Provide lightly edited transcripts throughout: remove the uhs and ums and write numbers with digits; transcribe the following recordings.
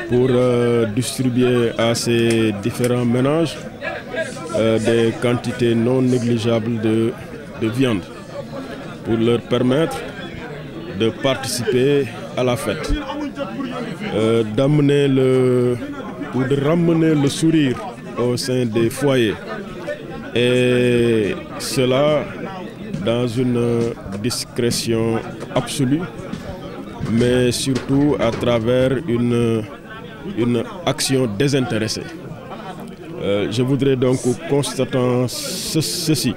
pour distribuer à ces différents ménages des quantités non négligeables de viande pour leur permettre de participer à la fête, pour de ramener le sourire au sein des foyers, et cela dans une discrétion absolue, mais surtout à travers une action désintéressée. Je voudrais donc, constatant ceci,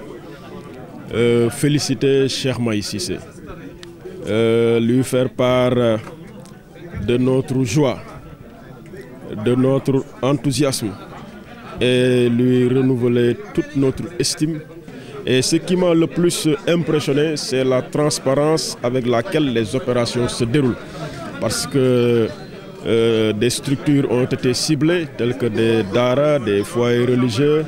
féliciter Cheikh Mahi Cissé, lui faire part de notre joie, de notre enthousiasme, et lui renouveler toute notre estime. Et ce qui m'a le plus impressionné, c'est la transparence avec laquelle les opérations se déroulent. Parce que des structures ont été ciblées, telles que des daras, des foyers religieux.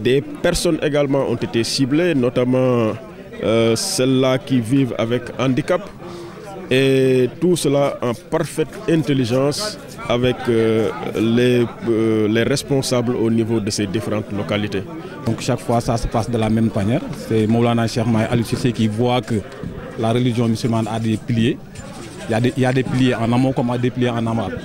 Des personnes également ont été ciblées, notamment celles-là qui vivent avec handicap. Et tout cela en parfaite intelligence avec les responsables au niveau de ces différentes localités. Donc chaque fois ça se passe de la même manière. C'est Maulana Cheikh Mahi Aliou Cissé qui voit que la religion musulmane a des piliers. Il y a des piliers en amont comme des piliers en aval.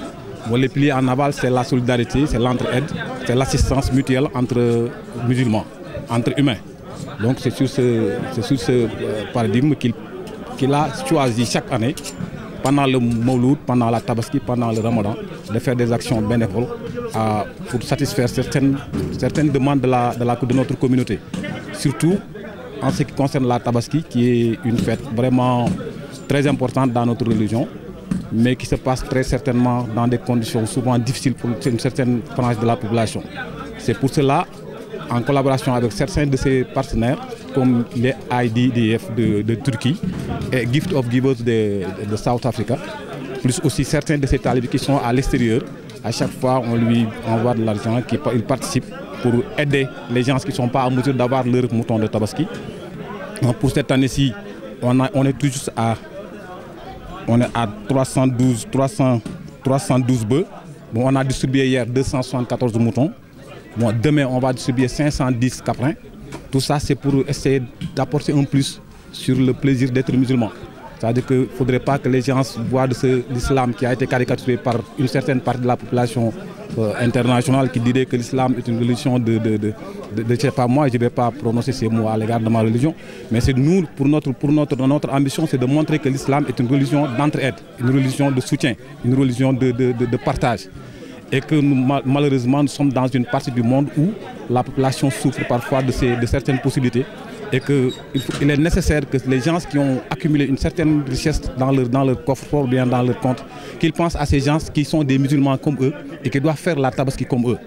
Bon, les piliers en aval, c'est la solidarité, c'est l'entraide, c'est l'assistance mutuelle entre musulmans, entre humains. Donc c'est sur ce paradigme qu'il a choisi chaque année, pendant le Mawlud, pendant la Tabaski, pendant le Ramadan, de faire des actions bénévoles pour satisfaire certaines demandes de notre communauté. Surtout en ce qui concerne la Tabaski, qui est une fête vraiment très importante dans notre religion, mais qui se passe très certainement dans des conditions souvent difficiles pour une certaine frange de la population. C'est pour cela, en collaboration avec certains de ses partenaires, comme les IDDF de Turquie et Gift of Givers de South Africa, plus aussi certains de ses talibés qui sont à l'extérieur. À chaque fois, on lui envoie de l'argent, il participe pour aider les gens qui ne sont pas en mesure d'avoir leur mouton de Tabaski. Donc pour cette année-ci, on est tout juste à 312 bœufs. Bon, on a distribué hier 274 moutons. Bon, demain, on va distribuer 510 caprins. Tout ça, c'est pour essayer d'apporter un plus sur le plaisir d'être musulman. C'est-à-dire qu'il ne faudrait pas que les gens voient de l'islam qui a été caricaturé par une certaine partie de la population internationale qui dirait que l'islam est une religion je ne sais pas, moi je ne vais pas prononcer ces mots à l'égard de ma religion, mais c'est nous, notre ambition, c'est de montrer que l'islam est une religion d'entraide, une religion de soutien, une religion de partage. Et que malheureusement nous sommes dans une partie du monde où la population souffre parfois de certaines possibilités, et qu'il est nécessaire que les gens qui ont accumulé une certaine richesse dans leur coffre ou bien dans leur compte, qu'ils pensent à ces gens qui sont des musulmans comme eux et qui doivent faire la Tabaski comme eux.